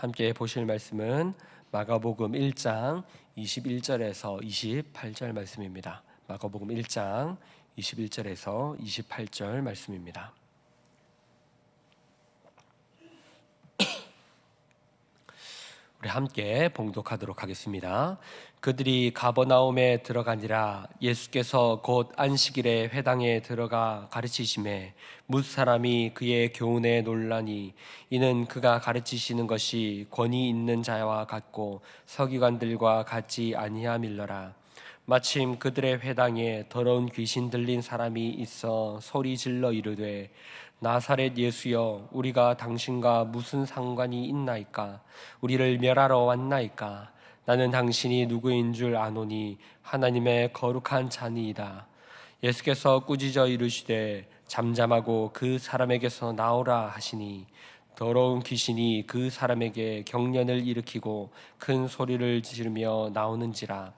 함께 보실 말씀은 마가복음 1장 21절에서 28절 말씀입니다. 마가복음 1장 21절에서 28절 말씀입니다. 우리 함께 봉독하도록 하겠습니다. 그들이 가버나움에 들어가니라. 예수께서 곧 안식일에 회당에 들어가 가르치심에 뭇 사람이 그의 교훈에 놀라니 이는 그가 가르치시는 것이 권위 있는 자와 같고 서기관들과 같지 아니함일러라. 마침 그들의 회당에 더러운 귀신 들린 사람이 있어 소리 질러 이르되 나사렛 예수여, 우리가 당신과 무슨 상관이 있나이까? 우리를 멸하러 왔나이까? 나는 당신이 누구인 줄 아노니 하나님의 거룩한 자니이다. 예수께서 꾸짖어 이르시되 잠잠하고 그 사람에게서 나오라 하시니 더러운 귀신이 그 사람에게 경련을 일으키고 큰 소리를 지르며 나오는지라.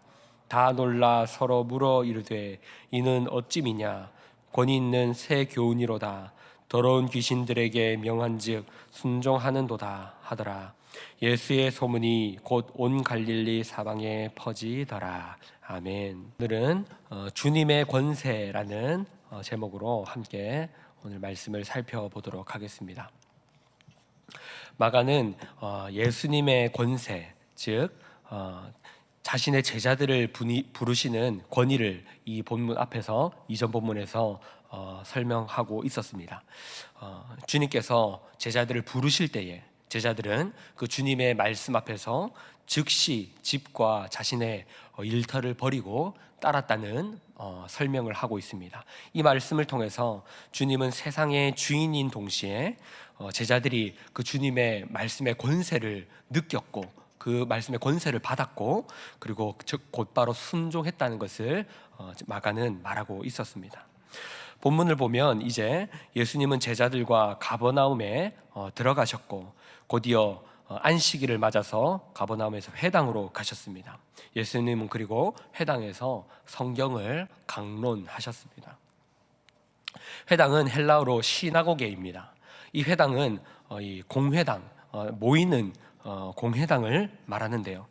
다 놀라 서로 물어 이르되 이는 어찌미냐? 권위 있는 새 교훈이로다. 더러운 귀신들에게 명한즉 순종하는도다 하더라. 예수의 소문이 곧 온 갈릴리 사방에 퍼지더라. 아멘. 오늘은 주님의 권세라는 제목으로 함께 오늘 말씀을 살펴보도록 하겠습니다. 마가는 예수님의 권세, 즉 자신의 제자들을 부르시는 권위를 이 본문 앞에서 이전 본문에서 설명하고 있었습니다. 주님께서 제자들을 부르실 때에 제자들은 그 주님의 말씀 앞에서 즉시 집과 자신의 일터를 버리고 따랐다는 설명을 하고 있습니다. 이 말씀을 통해서 주님은 세상의 주인인 동시에 제자들이 그 주님의 말씀의 권세를 느꼈고 그 말씀의 권세를 받았고 그리고 즉 곧바로 순종했다는 것을 마가는 말하고 있었습니다. 본문을 보면 이제 예수님은 제자들과 가버나움에 들어가셨고 곧이어 안식일을 맞아서 가버나움에서 회당으로 가셨습니다. 예수님은 그리고 회당에서 성경을 강론하셨습니다. 회당은 헬라어로 시나고게입니다. 이 회당은 이 공회당, 모이는 공회당을 말하는데요.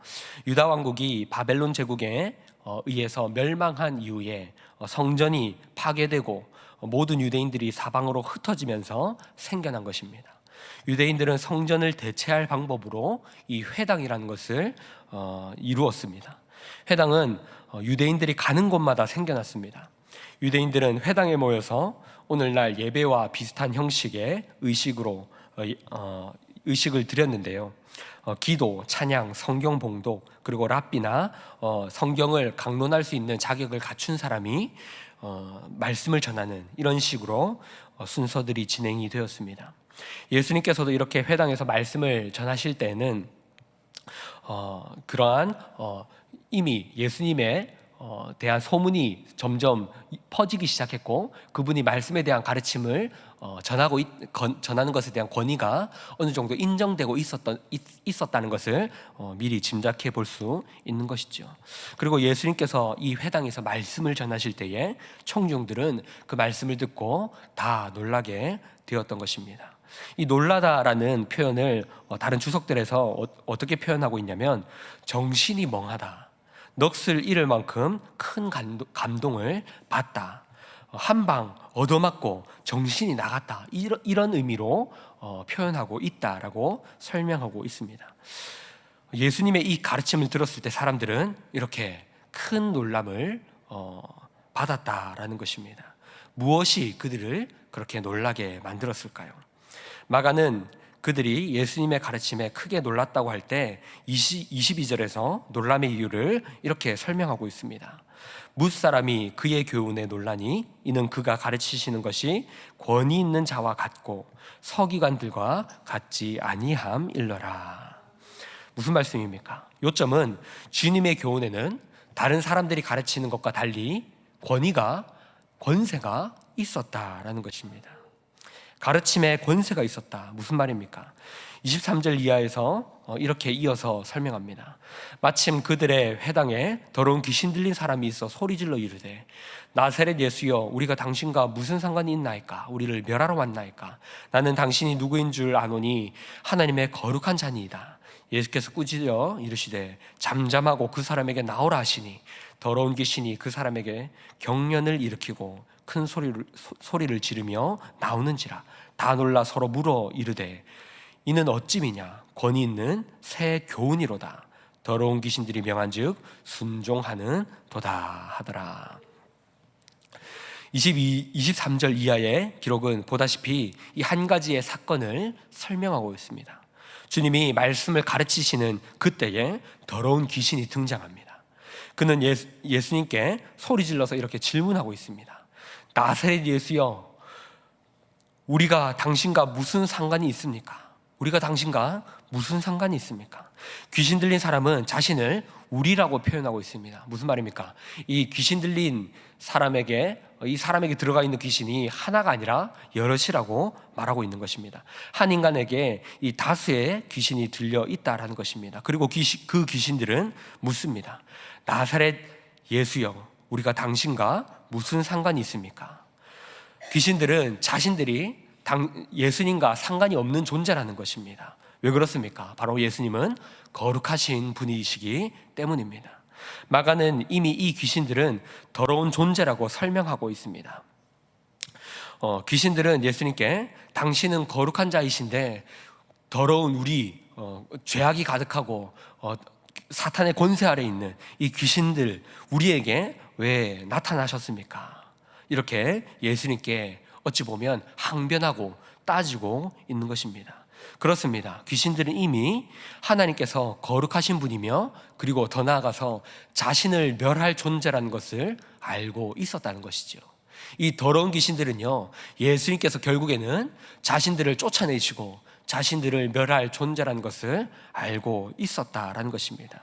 유다 왕국이 바벨론 제국에 의해서 멸망한 이후에 성전이 파괴되고 모든 유대인들이 사방으로 흩어지면서 생겨난 것입니다. 유대인들은 성전을 대체할 방법으로 이 회당이라는 것을 이루었습니다. 회당은 유대인들이 가는 곳마다 생겨났습니다. 유대인들은 회당에 모여서 오늘날 예배와 비슷한 형식의 의식을 드렸는데요. 기도, 찬양, 성경 봉독, 그리고 랍비나 성경을 강론할 수 있는 자격을 갖춘 사람이 말씀을 전하는 이런 식으로 순서들이 진행이 되었습니다. 예수님께서도 이렇게 회당에서 말씀을 전하실 때는 그러한 이미 예수님에 대한 소문이 점점 퍼지기 시작했고 그분이 말씀에 대한 가르침을 전하는 것에 대한 권위가 어느 정도 인정되고 있었다는 것을 미리 짐작해 볼 수 있는 것이죠. 그리고 예수님께서 이 회당에서 말씀을 전하실 때에 청중들은 그 말씀을 듣고 다 놀라게 되었던 것입니다. 이 놀라다라는 표현을 다른 주석들에서 어떻게 표현하고 있냐면 정신이 멍하다, 넋을 잃을 만큼 큰 감동을 받다, 한방 얻어맞고 정신이 나갔다, 이런 의미로 표현하고 있다라고 설명하고 있습니다. 예수님의 이 가르침을 들었을 때 사람들은 이렇게 큰 놀람을 받았다라는 것입니다. 무엇이 그들을 그렇게 놀라게 만들었을까요? 마가는 그들이 예수님의 가르침에 크게 놀랐다고 할 때 22절에서 놀람의 이유를 이렇게 설명하고 있습니다. 뭇 사람이 그의 교훈에 놀라니 이는 그가 가르치시는 것이 권위 있는 자와 같고 서기관들과 같지 아니함일러라. 무슨 말씀입니까? 요점은 주님의 교훈에는 다른 사람들이 가르치는 것과 달리 권세가 있었다라는 것입니다. 가르침에 권세가 있었다. 무슨 말입니까? 23절 이하에서 이렇게 이어서 설명합니다. 마침 그들의 회당에 더러운 귀신 들린 사람이 있어 소리질러 이르되 나사렛 예수여, 우리가 당신과 무슨 상관이 있나이까? 우리를 멸하러 왔나이까? 나는 당신이 누구인 줄 아노니 하나님의 거룩한 자니이다. 예수께서 꾸짖어 이르시되 잠잠하고 그 사람에게 나오라 하시니 더러운 귀신이 그 사람에게 경련을 일으키고 큰 소리를 지르며 나오는지라. 다 놀라 서로 물어 이르되 이는 어찌미냐. 권위 있는 새 교훈이로다. 더러운 귀신들이 명한즉 순종하는 도다 하더라. 23절 이하의 기록은 보다시피 이 한 가지의 사건을 설명하고 있습니다. 주님이 말씀을 가르치시는 그때에 더러운 귀신이 등장합니다. 그는 예수님께 소리질러서 이렇게 질문하고 있습니다. 나사렛 예수여, 우리가 당신과 무슨 상관이 있습니까? 우리가 당신과 무슨 상관이 있습니까? 귀신 들린 사람은 자신을 우리라고 표현하고 있습니다. 무슨 말입니까? 이 귀신 들린 사람에게, 이 사람에게 들어가 있는 귀신이 하나가 아니라 여럿이라고 말하고 있는 것입니다. 한 인간에게 이 다수의 귀신이 들려 있다라는 것입니다. 그리고 그 귀신들은 묻습니다. 나사렛 예수여, 우리가 당신과 무슨 상관이 있습니까? 귀신들은 자신들이 예수님과 상관이 없는 존재라는 것입니다. 왜 그렇습니까? 바로 예수님은 거룩하신 분이시기 때문입니다. 마가는 이미 이 귀신들은 더러운 존재라고 설명하고 있습니다. 귀신들은 예수님께 당신은 거룩한 자이신데 더러운 우리, 죄악이 가득하고 사탄의 권세 아래 있는 이 귀신들 우리에게 왜 나타나셨습니까? 이렇게 예수님께 어찌 보면 항변하고 따지고 있는 것입니다. 그렇습니다. 귀신들은 이미 하나님께서 거룩하신 분이며 그리고 더 나아가서 자신을 멸할 존재라는 것을 알고 있었다는 것이죠. 이 더러운 귀신들은요, 예수님께서 결국에는 자신들을 쫓아내시고 자신들을 멸할 존재라는 것을 알고 있었다라는 것입니다.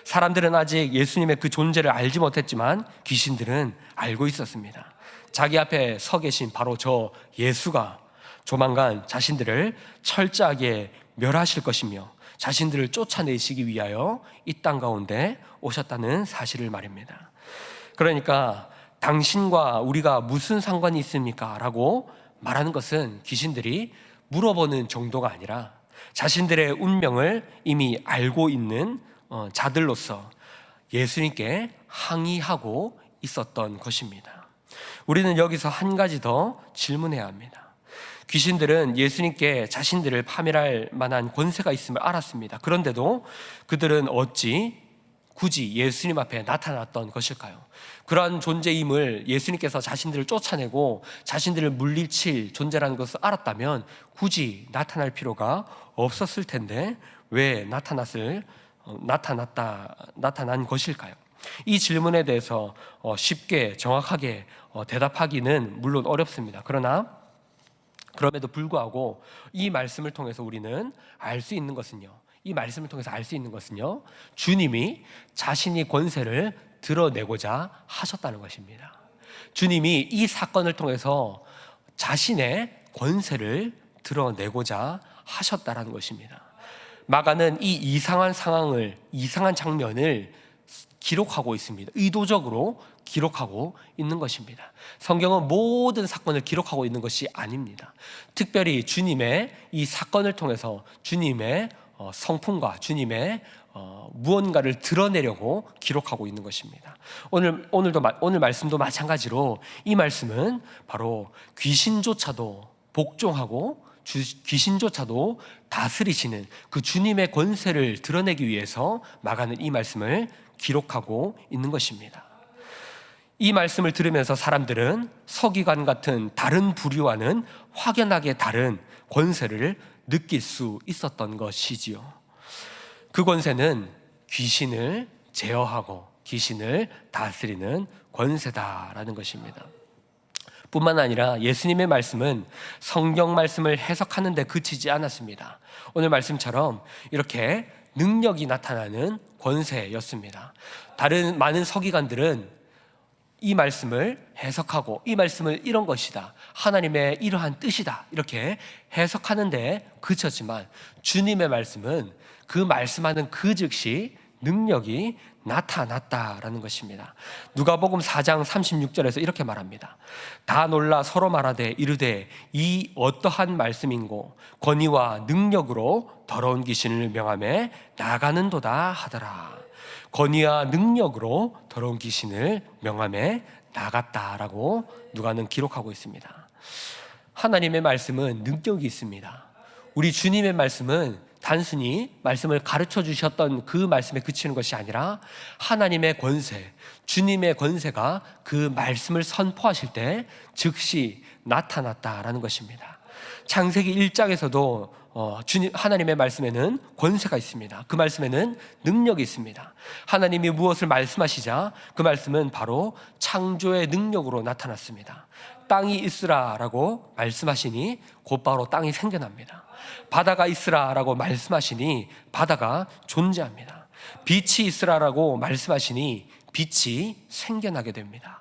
사람들은 아직 예수님의 그 존재를 알지 못했지만 귀신들은 알고 있었습니다. 자기 앞에 서 계신 바로 저 예수가 조만간 자신들을 철저하게 멸하실 것이며 자신들을 쫓아내시기 위하여 이 땅 가운데 오셨다는 사실을 말입니다. 그러니까 당신과 우리가 무슨 상관이 있습니까? 라고 말하는 것은 귀신들이 물어보는 정도가 아니라 자신들의 운명을 이미 알고 있는 자들로서 예수님께 항의하고 있었던 것입니다. 우리는 여기서 한 가지 더 질문해야 합니다. 귀신들은 예수님께 자신들을 파멸할 만한 권세가 있음을 알았습니다. 그런데도 그들은 어찌 굳이 예수님 앞에 나타났던 것일까요? 그러한 존재임을 예수님께서 자신들을 쫓아내고 자신들을 물리칠 존재라는 것을 알았다면 굳이 나타날 필요가 없었을 텐데 왜 나타난 것일까요? 이 질문에 대해서 쉽게 정확하게 대답하기는 물론 어렵습니다. 그럼에도 불구하고 이 말씀을 통해서 우리는 알 수 있는 것은요, 주님이 자신이 권세를 드러내고자 하셨다는 것입니다. 주님이 이 사건을 통해서 자신의 권세를 드러내고자 하셨다는 것입니다. 마가는 이 이상한 상황을, 이상한 장면을 기록하고 있습니다. 의도적으로 기록하고 있는 것입니다. 성경은 모든 사건을 기록하고 있는 것이 아닙니다. 특별히 주님의 이 사건을 통해서 주님의 성품과 주님의 무언가를 드러내려고 기록하고 있는 것입니다. 오늘 말씀도 마찬가지로 이 말씀은 바로 귀신조차도 복종하고 귀신조차도 다스리시는 그 주님의 권세를 드러내기 위해서 마가는 이 말씀을 기록하고 있는 것입니다. 이 말씀을 들으면서 사람들은 서기관 같은 다른 부류와는 확연하게 다른 권세를 느낄 수 있었던 것이지요. 그 권세는 귀신을 제어하고 귀신을 다스리는 권세다라는 것입니다. 뿐만 아니라 예수님의 말씀은 성경 말씀을 해석하는 데 그치지 않았습니다. 오늘 말씀처럼 이렇게 능력이 나타나는 권세였습니다. 다른 많은 서기관들은 이 말씀을 해석하고 이 말씀을 이런 것이다, 하나님의 이러한 뜻이다, 이렇게 해석하는 데 그쳤지만 주님의 말씀은 그 말씀하는 그 즉시 능력이 나타났다라는 것입니다. 누가복음 4장 36절에서 이렇게 말합니다. 다 놀라 서로 말하되 이르되 이 어떠한 말씀인고 권위와 능력으로 더러운 귀신을 명하며 나가는도다 하더라. 권위와 능력으로 더러운 귀신을 명하며 나갔다라고 누가는 기록하고 있습니다. 하나님의 말씀은 능력이 있습니다. 우리 주님의 말씀은 단순히 말씀을 가르쳐 주셨던 그 말씀에 그치는 것이 아니라 하나님의 권세, 주님의 권세가 그 말씀을 선포하실 때 즉시 나타났다라는 것입니다. 창세기 1장에서도 하나님의 말씀에는 권세가 있습니다. 그 말씀에는 능력이 있습니다. 하나님이 무엇을 말씀하시자 그 말씀은 바로 창조의 능력으로 나타났습니다. 땅이 있으라라고 말씀하시니 곧바로 땅이 생겨납니다. 바다가 있으라라고 말씀하시니 바다가 존재합니다. 빛이 있으라라고 말씀하시니 빛이 생겨나게 됩니다.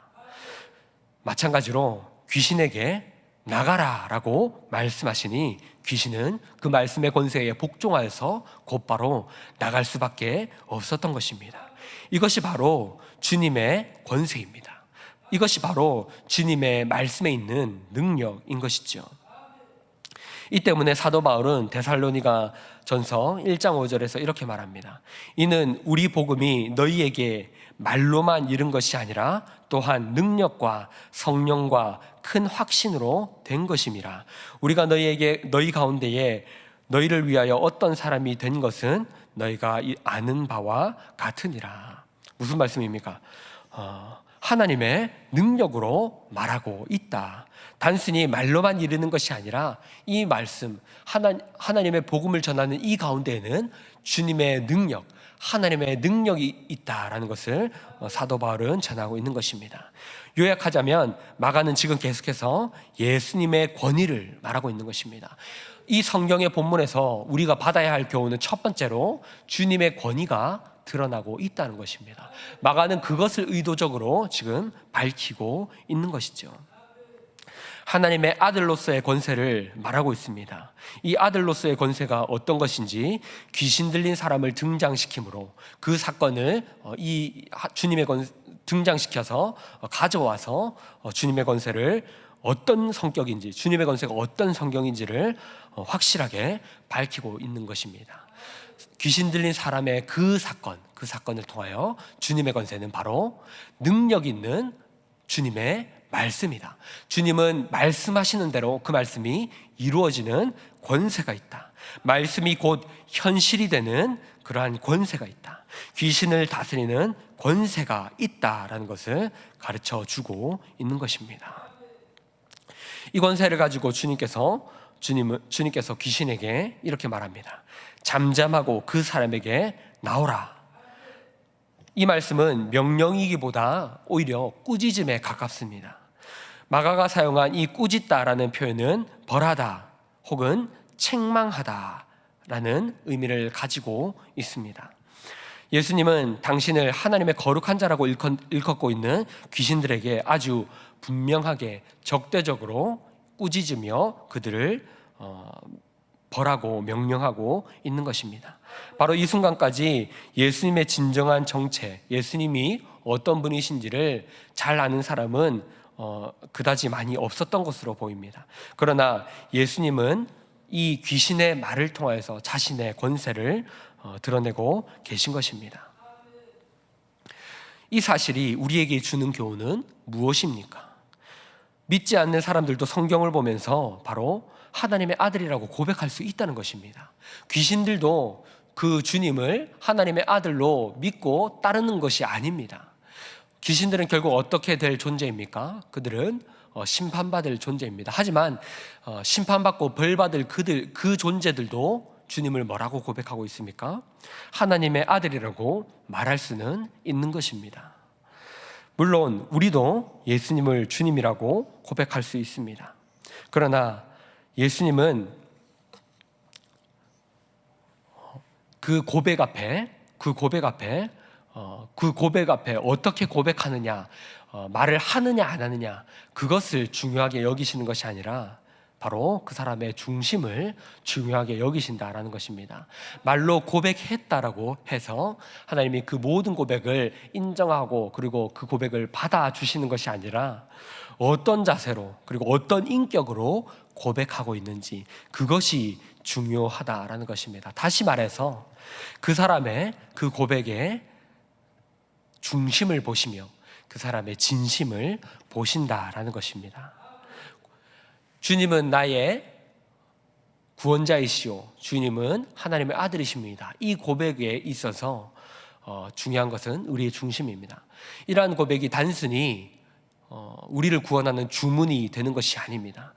마찬가지로 귀신에게 나가라라고 말씀하시니 귀신은 그 말씀의 권세에 복종하여서 곧바로 나갈 수밖에 없었던 것입니다. 이것이 바로 주님의 권세입니다. 이것이 바로 주님의 말씀에 있는 능력인 것이죠. 이 때문에 사도 바울은 데살로니가 전서 1장 5절에서 이렇게 말합니다. 이는 우리 복음이 너희에게 말로만 이른 것이 아니라 또한 능력과 성령과 큰 확신으로 된 것임이라. 우리가 너희 가운데에 너희를 위하여 어떤 사람이 된 것은 너희가 아는 바와 같으니라. 무슨 말씀입니까? 하나님의 능력으로 말하고 있다. 단순히 말로만 이르는 것이 아니라 이 말씀, 하나님의 복음을 전하는 이 가운데에는 주님의 능력, 하나님의 능력이 있다라는 것을 사도 바울은 전하고 있는 것입니다. 요약하자면 마가는 지금 계속해서 예수님의 권위를 말하고 있는 것입니다. 이 성경의 본문에서 우리가 받아야 할 교훈은 첫 번째로 주님의 권위가 드러나고 있다는 것입니다. 마가는 그것을 의도적으로 지금 밝히고 있는 것이죠. 하나님의 아들로서의 권세를 말하고 있습니다. 이 아들로서의 권세가 어떤 것인지 귀신 들린 사람을 등장시킴으로 그 사건을 주님의 등장시켜서 가져와서 주님의 권세를 어떤 성격인지, 주님의 권세가 어떤 성경인지를 확실하게 밝히고 있는 것입니다. 귀신 들린 사람의 그 사건을 통하여 주님의 권세는 바로 능력 있는 주님의 말씀이다. 주님은 말씀하시는 대로 그 말씀이 이루어지는 권세가 있다. 말씀이 곧 현실이 되는 그러한 권세가 있다. 귀신을 다스리는 권세가 있다라는 것을 가르쳐 주고 있는 것입니다. 이 권세를 가지고 주님께서 귀신에게 이렇게 말합니다. 잠잠하고 그 사람에게 나오라. 이 말씀은 명령이기보다 오히려 꾸짖음에 가깝습니다. 마가가 사용한 이 꾸짖다라는 표현은 벌하다 혹은 책망하다라는 의미를 가지고 있습니다. 예수님은 당신을 하나님의 거룩한 자라고 일컫고 있는 귀신들에게 아주 분명하게 적대적으로 꾸짖으며 그들을 벌하고 명령하고 있는 것입니다. 바로 이 순간까지 예수님의 진정한 정체, 예수님이 어떤 분이신지를 잘 아는 사람은 그다지 많이 없었던 것으로 보입니다. 그러나 예수님은 이 귀신의 말을 통하여서 자신의 권세를 드러내고 계신 것입니다. 이 사실이 우리에게 주는 교훈은 무엇입니까? 믿지 않는 사람들도 성경을 보면서 바로 하나님의 아들이라고 고백할 수 있다는 것입니다. 귀신들도 그 주님을 하나님의 아들로 믿고 따르는 것이 아닙니다. 귀신들은 결국 어떻게 될 존재입니까? 그들은 심판받을 존재입니다. 하지만 심판받고 벌받을 그 존재들도 주님을 뭐라고 고백하고 있습니까? 하나님의 아들이라고 말할 수는 있는 것입니다. 물론 우리도 예수님을 주님이라고 고백할 수 있습니다. 그러나 예수님은 그 고백 앞에 어떻게 고백하느냐, 말을 하느냐 안 하느냐, 그것을 중요하게 여기시는 것이 아니라 바로 그 사람의 중심을 중요하게 여기신다라는 것입니다. 말로 고백했다라고 해서 하나님이 그 모든 고백을 인정하고 그리고 그 고백을 받아주시는 것이 아니라 어떤 자세로 그리고 어떤 인격으로 고백하고 있는지, 그것이 중요하다라는 것입니다. 다시 말해서 그 사람의 그 고백의 중심을 보시며 그 사람의 진심을 보신다라는 것입니다. 주님은 나의 구원자이시오, 주님은 하나님의 아들이십니다. 이 고백에 있어서 중요한 것은 우리의 중심입니다. 이러한 고백이 단순히 우리를 구원하는 주문이 되는 것이 아닙니다.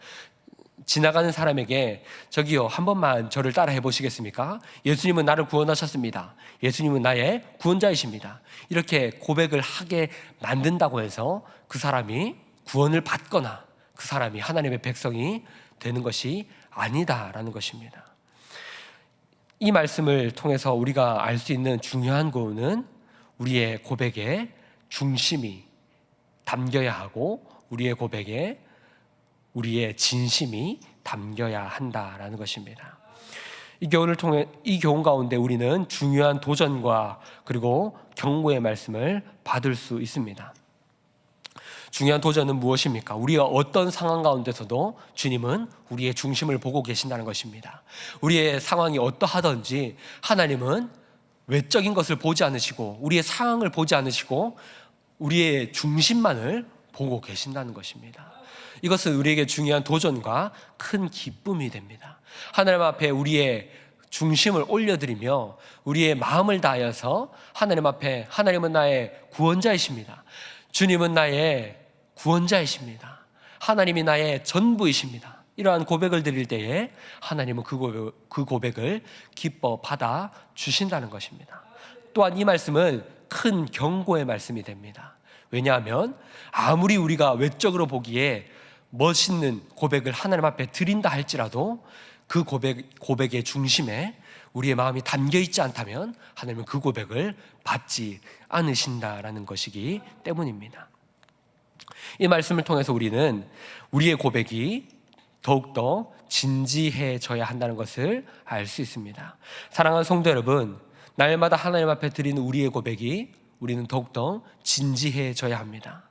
지나가는 사람에게 저기요, 한 번만 저를 따라 해보시겠습니까? 예수님은 나를 구원하셨습니다. 예수님은 나의 구원자이십니다. 이렇게 고백을 하게 만든다고 해서 그 사람이 구원을 받거나 그 사람이 하나님의 백성이 되는 것이 아니다라는 것입니다. 이 말씀을 통해서 우리가 알 수 있는 중요한 교훈은 우리의 고백에 중심이 담겨야 하고 우리의 고백에 우리의 진심이 담겨야 한다라는 것입니다. 이 교훈 가운데 우리는 중요한 도전과 그리고 경고의 말씀을 받을 수 있습니다. 중요한 도전은 무엇입니까? 우리가 어떤 상황 가운데서도 주님은 우리의 중심을 보고 계신다는 것입니다. 우리의 상황이 어떠하든지 하나님은 외적인 것을 보지 않으시고 우리의 상황을 보지 않으시고 우리의 중심만을 보고 계신다는 것입니다. 이것은 우리에게 중요한 도전과 큰 기쁨이 됩니다. 하나님 앞에 우리의 중심을 올려드리며 우리의 마음을 다하여서 하나님 앞에, 하나님은 나의 구원자이십니다. 주님은 나의 구원자이십니다. 하나님이 나의 전부이십니다. 이러한 고백을 드릴 때에 하나님은 그 고백을 기뻐 받아 주신다는 것입니다. 또한 이 말씀은 큰 경고의 말씀이 됩니다. 왜냐하면 아무리 우리가 외적으로 보기에 멋있는 고백을 하나님 앞에 드린다 할지라도 그 고백의 중심에 우리의 마음이 담겨 있지 않다면 하나님은 그 고백을 받지 않으신다라는 것이기 때문입니다. 이 말씀을 통해서 우리는 우리의 고백이 더욱더 진지해져야 한다는 것을 알 수 있습니다. 사랑하는 성도 여러분, 날마다 하나님 앞에 드리는 우리의 고백이 우리는 더욱더 진지해져야 합니다.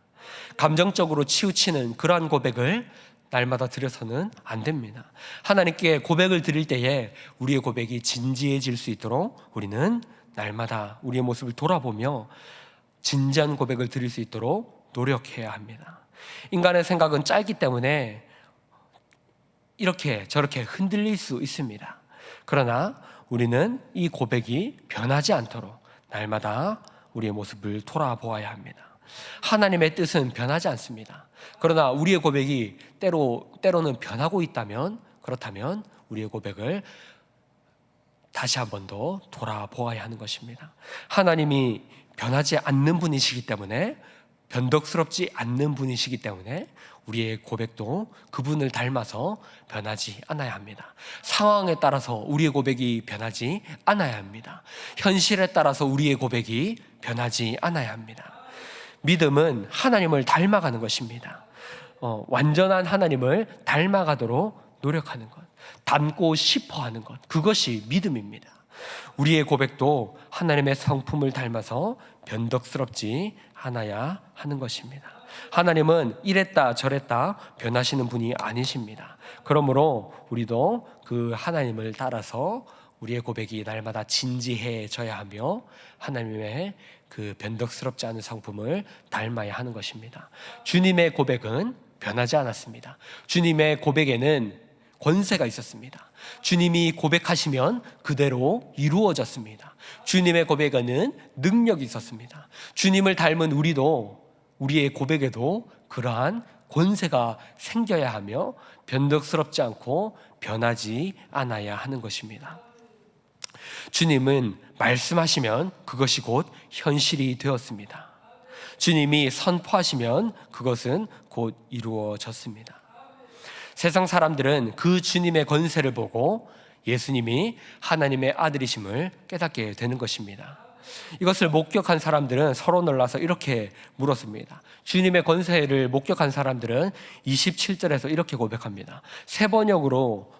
감정적으로 치우치는 그러한 고백을 날마다 드려서는 안 됩니다. 하나님께 고백을 드릴 때에 우리의 고백이 진지해질 수 있도록 우리는 날마다 우리의 모습을 돌아보며 진지한 고백을 드릴 수 있도록 노력해야 합니다. 인간의 생각은 짧기 때문에 이렇게 저렇게 흔들릴 수 있습니다. 그러나 우리는 이 고백이 변하지 않도록 날마다 우리의 모습을 돌아보아야 합니다. 하나님의 뜻은 변하지 않습니다. 그러나 우리의 고백이 때로는 변하고 있다면, 그렇다면 우리의 고백을 다시 한 번 더 돌아보아야 하는 것입니다. 하나님이 변하지 않는 분이시기 때문에, 변덕스럽지 않는 분이시기 때문에 우리의 고백도 그분을 닮아서 변하지 않아야 합니다. 상황에 따라서 우리의 고백이 변하지 않아야 합니다. 현실에 따라서 우리의 고백이 변하지 않아야 합니다. 믿음은 하나님을 닮아가는 것입니다. 완전한 하나님을 닮아가도록 노력하는 것, 닮고 싶어 하는 것, 그것이 믿음입니다. 우리의 고백도 하나님의 성품을 닮아서 변덕스럽지 않아야 하는 것입니다. 하나님은 이랬다 저랬다 변하시는 분이 아니십니다. 그러므로 우리도 그 하나님을 따라서 우리의 고백이 날마다 진지해져야 하며 하나님의 그 변덕스럽지 않은 성품을 닮아야 하는 것입니다. 주님의 고백은 변하지 않았습니다. 주님의 고백에는 권세가 있었습니다. 주님이 고백하시면 그대로 이루어졌습니다. 주님의 고백에는 능력이 있었습니다. 주님을 닮은 우리의 고백에도 그러한 권세가 생겨야 하며 변덕스럽지 않고 변하지 않아야 하는 것입니다. 주님은 말씀하시면 그것이 곧 현실이 되었습니다. 주님이 선포하시면 그것은 곧 이루어졌습니다. 세상 사람들은 그 주님의 권세를 보고 예수님이 하나님의 아들이심을 깨닫게 되는 것입니다. 이것을 목격한 사람들은 서로 놀라서 이렇게 물었습니다. 주님의 권세를 목격한 사람들은 27절에서 이렇게 고백합니다. 세 번역으로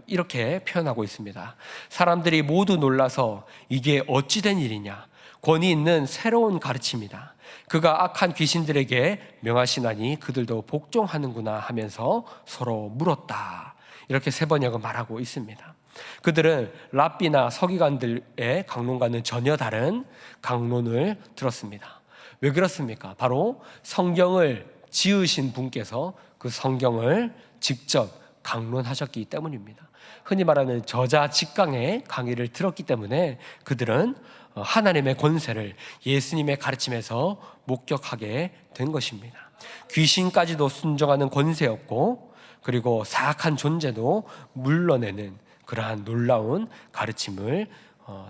이렇게 표현하고 있습니다. 사람들이 모두 놀라서 이게 어찌 된 일이냐, 권위 있는 새로운 가르침이다. 그가 악한 귀신들에게 명하시나니 그들도 복종하는구나 하면서 서로 물었다. 이렇게 세 번역은 말하고 있습니다. 그들은 랍비나 서기관들의 강론과는 전혀 다른 강론을 들었습니다. 왜 그렇습니까? 바로 성경을 지으신 분께서 그 성경을 직접 강론하셨기 때문입니다. 흔히 말하는 저자직강의 강의를 들었기 때문에 그들은 하나님의 권세를 예수님의 가르침에서 목격하게 된 것입니다. 귀신까지도 순종하는 권세였고, 그리고 사악한 존재도 물러내는 그러한 놀라운 가르침을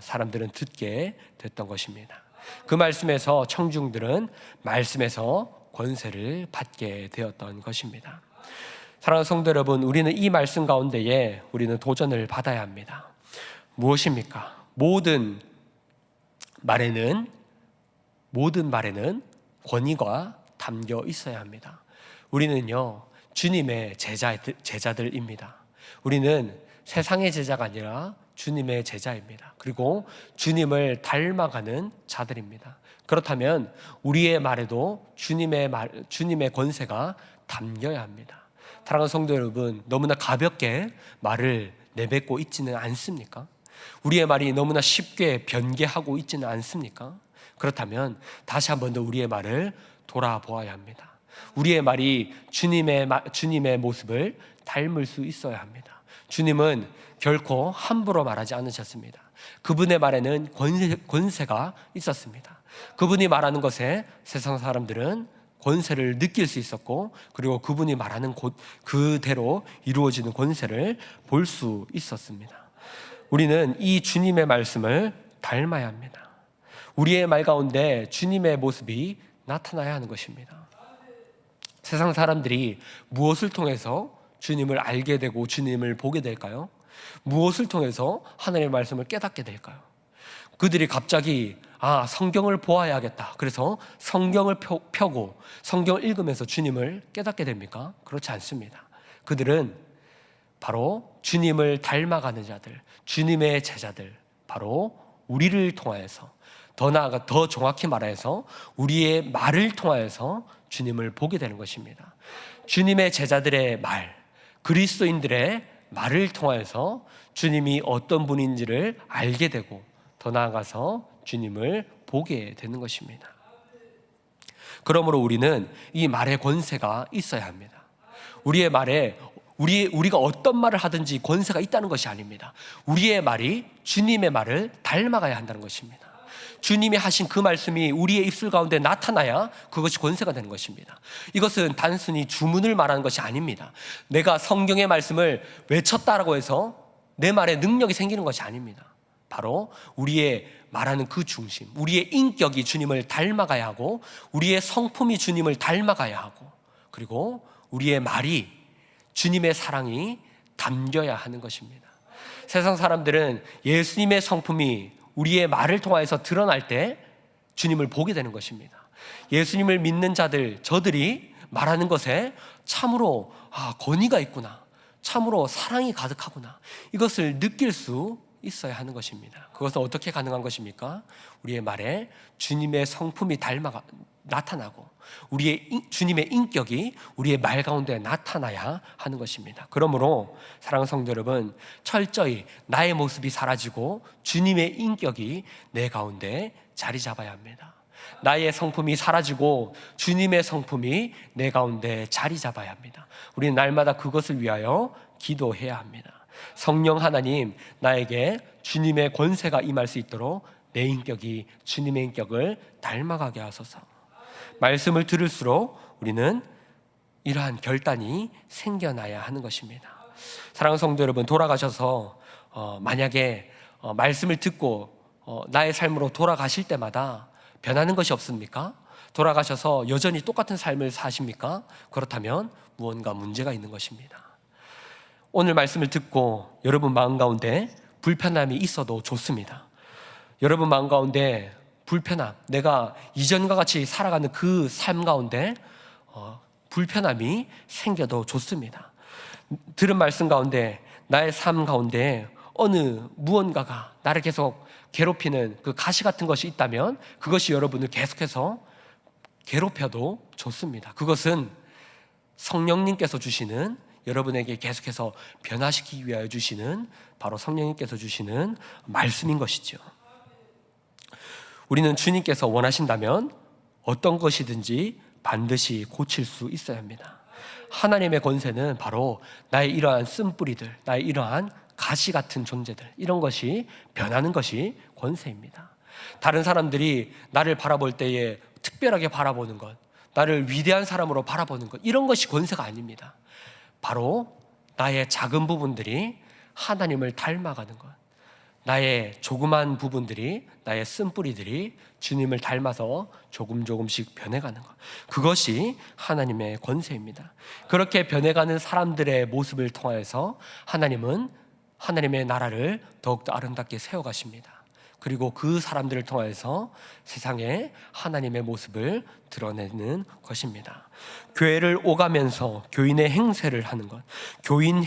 사람들은 듣게 됐던 것입니다. 그 말씀에서 청중들은 말씀에서 권세를 받게 되었던 것입니다. 사랑하는 성도 여러분, 우리는 이 말씀 가운데에 우리는 도전을 받아야 합니다. 무엇입니까? 모든 말에는 권위가 담겨 있어야 합니다. 우리는요, 주님의 제자들입니다. 우리는 세상의 제자가 아니라 주님의 제자입니다. 그리고 주님을 닮아가는 자들입니다. 그렇다면 우리의 말에도 주님의 권세가 담겨야 합니다. 사랑하는 성도 여러분, 너무나 가볍게 말을 내뱉고 있지는 않습니까? 우리의 말이 너무나 쉽게 변개하고 있지는 않습니까? 그렇다면 다시 한 번 더 우리의 말을 돌아보아야 합니다. 우리의 말이 주님의 모습을 닮을 수 있어야 합니다. 주님은 결코 함부로 말하지 않으셨습니다. 그분의 말에는 권세가 있었습니다. 그분이 말하는 것에 세상 사람들은 권세를 느낄 수 있었고, 그리고 그분이 말하는 그대로 이루어지는 권세를 볼 수 있었습니다. 우리는 이 주님의 말씀을 닮아야 합니다. 우리의 말 가운데 주님의 모습이 나타나야 하는 것입니다. 세상 사람들이 무엇을 통해서 주님을 알게 되고 주님을 보게 될까요? 무엇을 통해서 하나님의 말씀을 깨닫게 될까요? 그들이 갑자기 성경을 보아야겠다, 그래서 성경을 펴고 성경을 읽으면서 주님을 깨닫게 됩니까? 그렇지 않습니다. 그들은 바로 주님을 닮아가는 자들, 주님의 제자들, 바로 우리를 통하여서, 더 나아가 더 정확히 말해서 우리의 말을 통하여서 주님을 보게 되는 것입니다. 주님의 제자들의 말, 그리스도인들의 말을 통하여서 주님이 어떤 분인지를 알게 되고, 더 나아가서 주님을 보게 되는 것입니다. 그러므로 우리는 이 말의 권세가 있어야 합니다. 우리의 말에 우리가 어떤 말을 하든지 권세가 있다는 것이 아닙니다. 우리의 말이 주님의 말을 닮아가야 한다는 것입니다. 주님이 하신 그 말씀이 우리의 입술 가운데 나타나야 그것이 권세가 되는 것입니다. 이것은 단순히 주문을 말하는 것이 아닙니다. 내가 성경의 말씀을 외쳤다라고 해서 내 말에 능력이 생기는 것이 아닙니다. 바로 우리의 말하는 그 중심, 우리의 인격이 주님을 닮아가야 하고, 우리의 성품이 주님을 닮아가야 하고, 그리고 우리의 말이 주님의 사랑이 담겨야 하는 것입니다. 세상 사람들은 예수님의 성품이 우리의 말을 통해서 드러날 때 주님을 보게 되는 것입니다. 예수님을 믿는 자들, 저들이 말하는 것에 참으로 권위가 있구나, 참으로 사랑이 가득하구나, 이것을 느낄 수 있어야 하는 것입니다. 그것은 어떻게 가능한 것입니까? 우리의 말에 주님의 성품이 나타나고, 주님의 인격이 우리의 말 가운데 나타나야 하는 것입니다. 그러므로 사랑하는 성도 여러분, 철저히 나의 모습이 사라지고 주님의 인격이 내 가운데 자리 잡아야 합니다. 나의 성품이 사라지고 주님의 성품이 내 가운데 자리 잡아야 합니다. 우리는 날마다 그것을 위하여 기도해야 합니다. 성령 하나님, 나에게 주님의 권세가 임할 수 있도록 내 인격이 주님의 인격을 닮아가게 하소서. 말씀을 들을수록 우리는 이러한 결단이 생겨나야 하는 것입니다. 사랑하는 성도 여러분, 돌아가셔서 만약에 말씀을 듣고 나의 삶으로 돌아가실 때마다 변하는 것이 없습니까? 돌아가셔서 여전히 똑같은 삶을 사십니까? 그렇다면 무언가 문제가 있는 것입니다. 오늘 말씀을 듣고 여러분 마음 가운데 불편함이 있어도 좋습니다. 여러분 마음 가운데 불편함, 내가 이전과 같이 살아가는 그 삶 가운데 불편함이 생겨도 좋습니다. 들은 말씀 가운데 나의 삶 가운데 어느 무언가가 나를 계속 괴롭히는 그 가시 같은 것이 있다면 그것이 여러분을 계속해서 괴롭혀도 좋습니다. 그것은 성령님께서 주시는, 여러분에게 계속해서 변화시키기 위하여 주시는, 바로 성령님께서 주시는 말씀인 것이죠. 우리는 주님께서 원하신다면 어떤 것이든지 반드시 고칠 수 있어야 합니다. 하나님의 권세는 바로 나의 이러한 쓴뿌리들, 나의 이러한 가시 같은 존재들, 이런 것이 변하는 것이 권세입니다. 다른 사람들이 나를 바라볼 때에 특별하게 바라보는 것, 나를 위대한 사람으로 바라보는 것, 이런 것이 권세가 아닙니다. 바로 나의 작은 부분들이 하나님을 닮아가는 것, 나의 조그만 부분들이, 나의 쓴뿌리들이 주님을 닮아서 조금씩 변해가는 것, 그것이 하나님의 권세입니다. 그렇게 변해가는 사람들의 모습을 통하여서 하나님은 하나님의 나라를 더욱더 아름답게 세워가십니다. 그리고 그 사람들을 통해서 세상에 하나님의 모습을 드러내는 것입니다. 교회를 오가면서 교인의 행세를 하는 것, 교인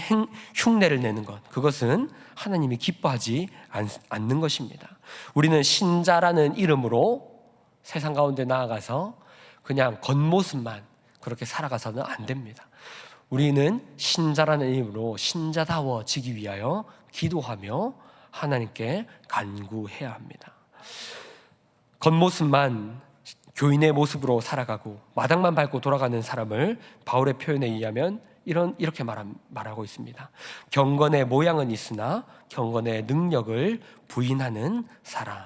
흉내를 내는 것, 그것은 하나님이 기뻐하지 않는 것입니다. 우리는 신자라는 이름으로 세상 가운데 나아가서 그냥 겉모습만 그렇게 살아가서는 안 됩니다. 우리는 신자라는 이름으로 신자다워지기 위하여 기도하며 하나님께 간구해야 합니다. 겉모습만 교인의 모습으로 살아가고 마당만 밟고 돌아가는 사람을 바울의 표현에 의하면 이렇게 말하고 있습니다. 경건의 모양은 있으나 경건의 능력을 부인하는 사람.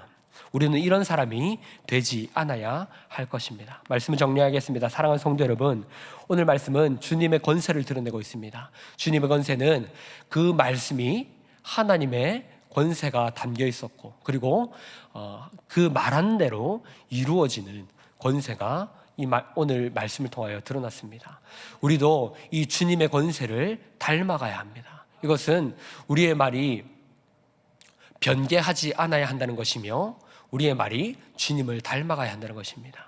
우리는 이런 사람이 되지 않아야 할 것입니다. 말씀을 정리하겠습니다. 사랑하는 성도 여러분, 오늘 말씀은 주님의 권세를 드러내고 있습니다. 주님의 권세는 그 말씀이 하나님의 권세가 담겨 있었고, 그리고 그 말한 대로 이루어지는 권세가 오늘 말씀을 통하여 드러났습니다. 우리도 이 주님의 권세를 닮아가야 합니다. 이것은 우리의 말이 변개하지 않아야 한다는 것이며, 우리의 말이 주님을 닮아가야 한다는 것입니다.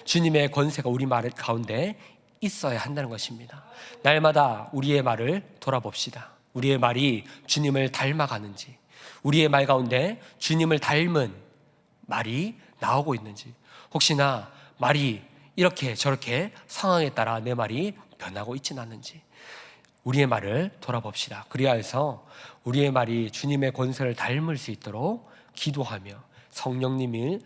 주님의 권세가 우리 말 가운데 있어야 한다는 것입니다. 날마다 우리의 말을 돌아봅시다. 우리의 말이 주님을 닮아가는지, 우리의 말 가운데 주님을 닮은 말이 나오고 있는지, 혹시나 말이 이렇게 저렇게 상황에 따라 내 말이 변하고 있지는 않는지 우리의 말을 돌아봅시다. 그리하여서 우리의 말이 주님의 권세를 닮을 수 있도록 기도하며 성령님의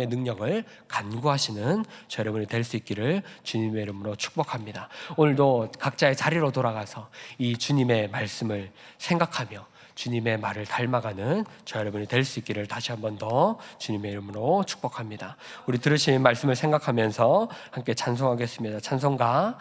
능력을 간구하시는 저 여러분이 될 수 있기를 주님의 이름으로 축복합니다. 오늘도 각자의 자리로 돌아가서 이 주님의 말씀을 생각하며 주님의 말을 닮아가는 저 여러분이 될 수 있기를 다시 한 번 더 주님의 이름으로 축복합니다. 우리 들으신 말씀을 생각하면서 함께 찬송하겠습니다. 찬송가